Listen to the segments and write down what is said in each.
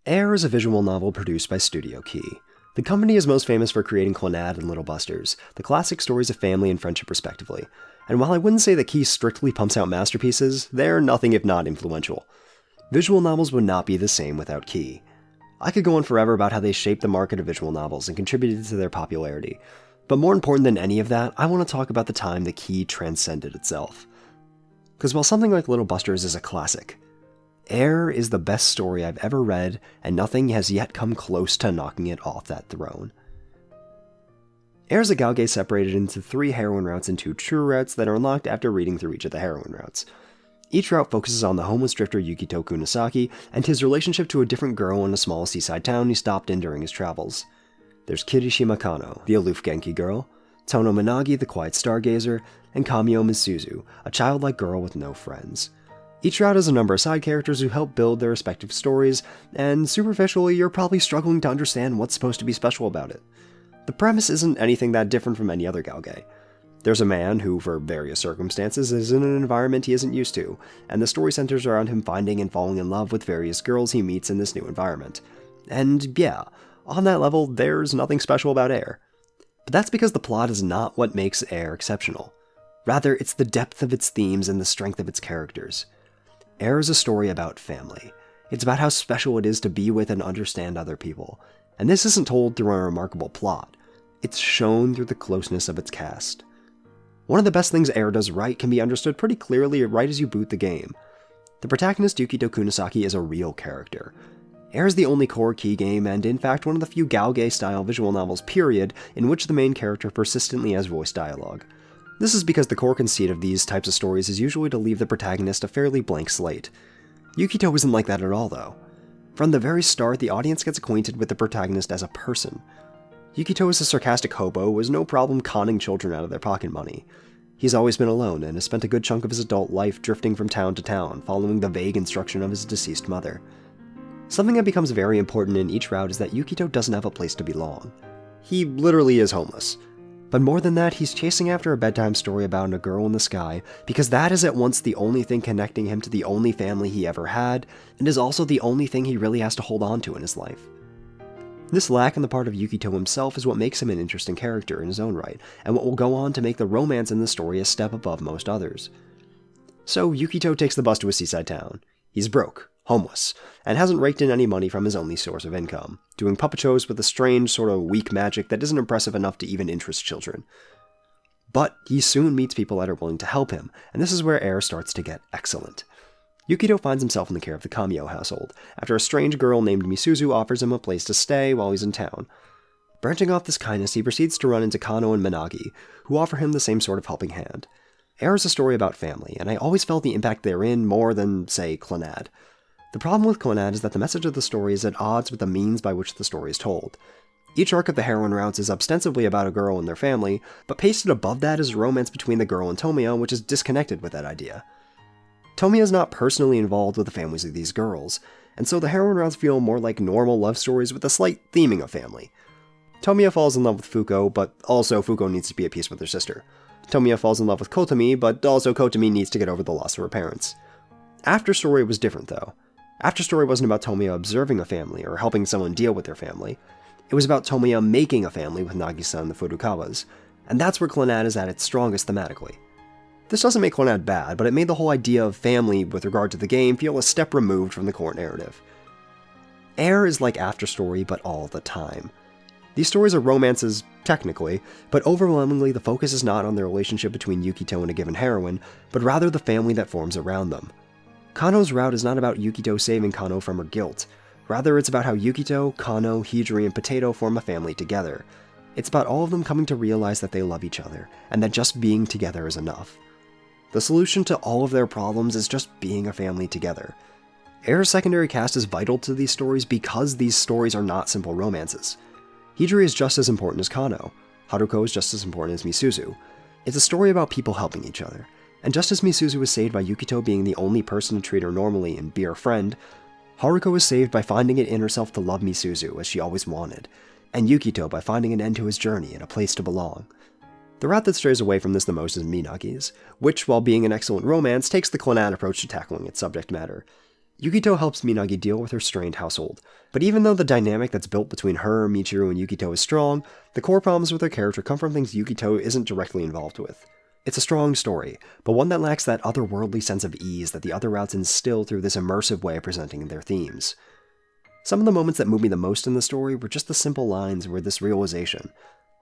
Air is a visual novel produced by Studio Key. The company is most famous for creating Clannad and Little Busters, the classic stories of family and friendship respectively. And while I wouldn't say that Key strictly pumps out masterpieces, they're nothing if not influential. Visual novels would not be the same without Key. I could go on forever about how they shaped the market of visual novels and contributed to their popularity. But more important than any of that, I want to talk about the time that Key transcended itself. Because while something like Little Busters is a classic, Air is the best story I've ever read, and nothing has yet come close to knocking it off that throne. Air is a Galgame separated into 3 heroine routes and 2 true routes that are unlocked after reading through each of the heroine routes. Each route focuses on the homeless drifter Yukito Kunisaki and his relationship to a different girl in a small seaside town he stopped in during his travels. There's Kirishima Kano, the aloof Genki girl, Tono Minagi, the quiet stargazer, and Kamio Misuzu, a childlike girl with no friends. Each route has a number of side characters who help build their respective stories, and superficially, you're probably struggling to understand what's supposed to be special about it. The premise isn't anything that different from any other Galgame. There's a man who, for various circumstances, is in an environment he isn't used to, and the story centers around him finding and falling in love with various girls he meets in this new environment. And yeah, on that level, there's nothing special about Air. But that's because the plot is not what makes Air exceptional. Rather, it's the depth of its themes and the strength of its characters. Air is a story about family. It's about how special it is to be with and understand other people. And this isn't told through a remarkable plot. It's shown through the closeness of its cast. One of the best things Air does right can be understood pretty clearly right as you boot the game. The protagonist Yukito Kunisaki is a real character. Air is the only core Key game, and in fact one of the few Galgame-style visual novels period in which the main character persistently has voice dialogue. This is because the core conceit of these types of stories is usually to leave the protagonist a fairly blank slate. Yukito isn't like that at all, though. From the very start, the audience gets acquainted with the protagonist as a person. Yukito is a sarcastic hobo who has no problem conning children out of their pocket money. He's always been alone and has spent a good chunk of his adult life drifting from town to town, following the vague instruction of his deceased mother. Something that becomes very important in each route is that Yukito doesn't have a place to belong. He literally is homeless. But more than that, he's chasing after a bedtime story about a girl in the sky, because that is at once the only thing connecting him to the only family he ever had, and is also the only thing he really has to hold on to in his life. This lack on the part of Yukito himself is what makes him an interesting character in his own right, and what will go on to make the romance in the story a step above most others. So Yukito takes the bus to a seaside town. He's broke, homeless, and hasn't raked in any money from his only source of income, doing puppet shows with a strange, sort of weak magic that isn't impressive enough to even interest children. But he soon meets people that are willing to help him, and this is where Air starts to get excellent. Yukito finds himself in the care of the Kamio household, after a strange girl named Misuzu offers him a place to stay while he's in town. Branching off this kindness, he proceeds to run into Kano and Minagi, who offer him the same sort of helping hand. Air is a story about family, and I always felt the impact therein more than, say, Clannad. The problem with Clannad is that the message of the story is at odds with the means by which the story is told. Each arc of the heroine routes is ostensibly about a girl and their family, but pasted above that is a romance between the girl and Tomiya, which is disconnected with that idea. Tomiya is not personally involved with the families of these girls, and so the heroine routes feel more like normal love stories with a slight theming of family. Tomiya falls in love with Fuko, but also Fuko needs to be at peace with her sister. Tomiya falls in love with Kotomi, but also Kotomi needs to get over the loss of her parents. After Story was different, though. After Story wasn't about Tomiya observing a family or helping someone deal with their family. It was about Tomiya making a family with Nagisa and the Furukawas, and that's where Clannad is at its strongest thematically. This doesn't make Clannad bad, but it made the whole idea of family with regard to the game feel a step removed from the core narrative. Air is like After Story, but all the time. These stories are romances, technically, but overwhelmingly the focus is not on the relationship between Yukito and a given heroine, but rather the family that forms around them. Kano's route is not about Yukito saving Kano from her guilt. Rather, it's about how Yukito, Kano, Hidori, and Potato form a family together. It's about all of them coming to realize that they love each other, and that just being together is enough. The solution to all of their problems is just being a family together. Air's secondary cast is vital to these stories because these stories are not simple romances. Hidori is just as important as Kano. Haruko is just as important as Misuzu. It's a story about people helping each other. And just as Misuzu was saved by Yukito being the only person to treat her normally and be her friend, Haruko was saved by finding it in herself to love Misuzu as she always wanted, and Yukito by finding an end to his journey and a place to belong. The route that strays away from this the most is Minagi's, which, while being an excellent romance, takes the Clannad approach to tackling its subject matter. Yukito helps Minagi deal with her strained household, but even though the dynamic that's built between her, Michiru, and Yukito is strong, the core problems with her character come from things Yukito isn't directly involved with. It's a strong story, but one that lacks that otherworldly sense of ease that the other routes instill through this immersive way of presenting their themes. Some of the moments that moved me the most in the story were just the simple lines where this realization,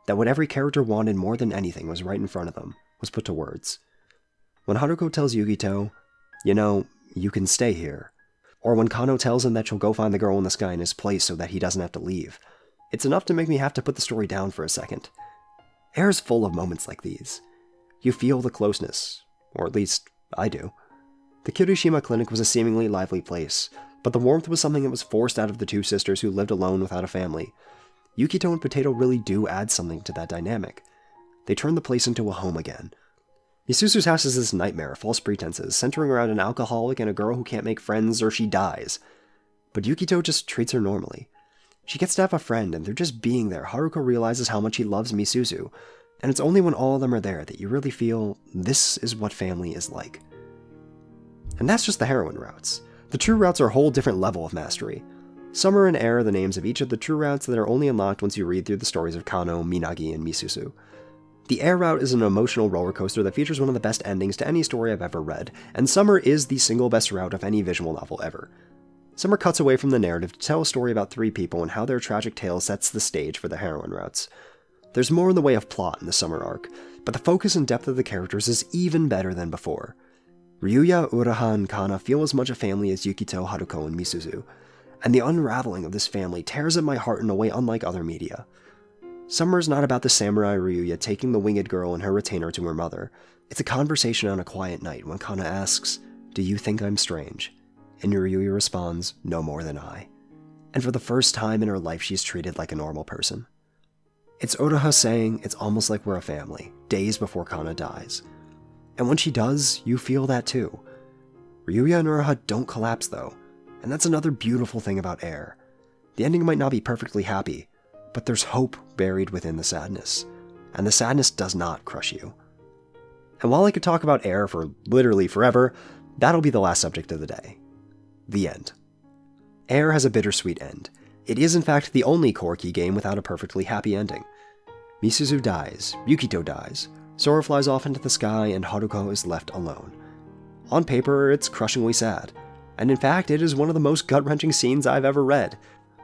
that what every character wanted more than anything was right in front of them, was put to words. When Haruko tells Yukito, you can stay here, or when Kano tells him that she'll go find the girl in the sky in his place so that he doesn't have to leave, it's enough to make me have to put the story down for a second. Air's full of moments like these. You feel the closeness, or at least I do. The Kirishima clinic was a seemingly lively place, but the warmth was something that was forced out of the two sisters who lived alone without a family. Yukito and Potato really do add something to that dynamic. They turn the place into a home again. Misuzu's house is this nightmare of false pretenses, centering around an alcoholic and a girl who can't make friends or she dies. But Yukito just treats her normally. She gets to have a friend, and they're just being there. Haruko realizes how much he loves Misuzu, and it's only when all of them are there that you really feel this is what family is like. And that's just the heroine routes. The true routes are a whole different level of mastery. Summer and Air are the names of each of the true routes that are only unlocked once you read through the stories of Kano, Minagi, and Misuzu. The Air route is an emotional roller coaster that features one of the best endings to any story I've ever read, and Summer is the single best route of any visual novel ever. Summer cuts away from the narrative to tell a story about three people and how their tragic tale sets the stage for the heroine routes. There's more in the way of plot in the Summer arc, but the focus and depth of the characters is even better than before. Ryuya, Uraha, and Kana feel as much a family as Yukito, Haruko, and Misuzu, and the unraveling of this family tears at my heart in a way unlike other media. Summer is not about the samurai Ryuya taking the winged girl and her retainer to her mother. It's a conversation on a quiet night when Kana asks, "Do you think I'm strange?" And Ryuya responds, "No more than I." And for the first time in her life, she's treated like a normal person. It's Uraha saying it's almost like we're a family, days before Kana dies. And when she does, you feel that too. Ryuya and Uraha don't collapse though, and that's another beautiful thing about Air. The ending might not be perfectly happy, but there's hope buried within the sadness, and the sadness does not crush you. And while I could talk about Air for literally forever, that'll be the last subject of the day. The end. Air has a bittersweet end. It is in fact the only core key game without a perfectly happy ending. Misuzu dies, Yukito dies, Sora flies off into the sky, and Haruko is left alone. On paper, it's crushingly sad, and in fact, it is one of the most gut-wrenching scenes I've ever read.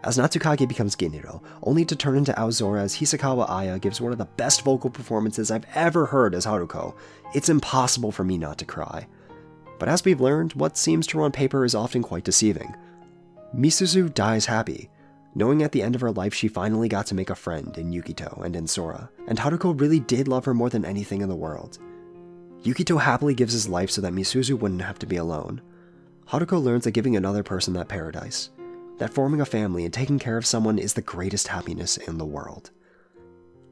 As Natsukage becomes Geniro, only to turn into Aozora as Hisakawa Aya gives one of the best vocal performances I've ever heard as Haruko, it's impossible for me not to cry. But as we've learned, what seems true on paper is often quite deceiving. Misuzu dies happy, knowing at the end of her life she finally got to make a friend in Yukito and in Sora, and Haruko really did love her more than anything in the world. Yukito happily gives his life so that Misuzu wouldn't have to be alone. Haruko learns that giving another person that paradise, that forming a family and taking care of someone is the greatest happiness in the world.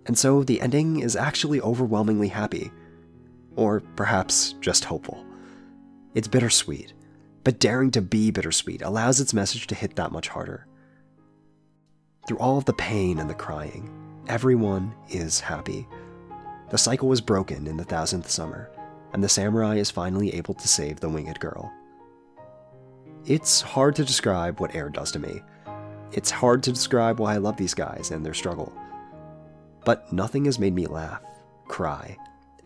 And so the ending is actually overwhelmingly happy. Or perhaps just hopeful. It's bittersweet, but daring to be bittersweet allows its message to hit that much harder. Through all of the pain and the crying, everyone is happy. The cycle is broken in the 1000th summer, and the samurai is finally able to save the winged girl. It's hard to describe what Air does to me. It's hard to describe why I love these guys and their struggle. But nothing has made me laugh, cry,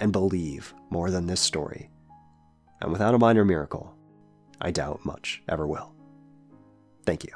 and believe more than this story. And without a minor miracle, I doubt much ever will. Thank you.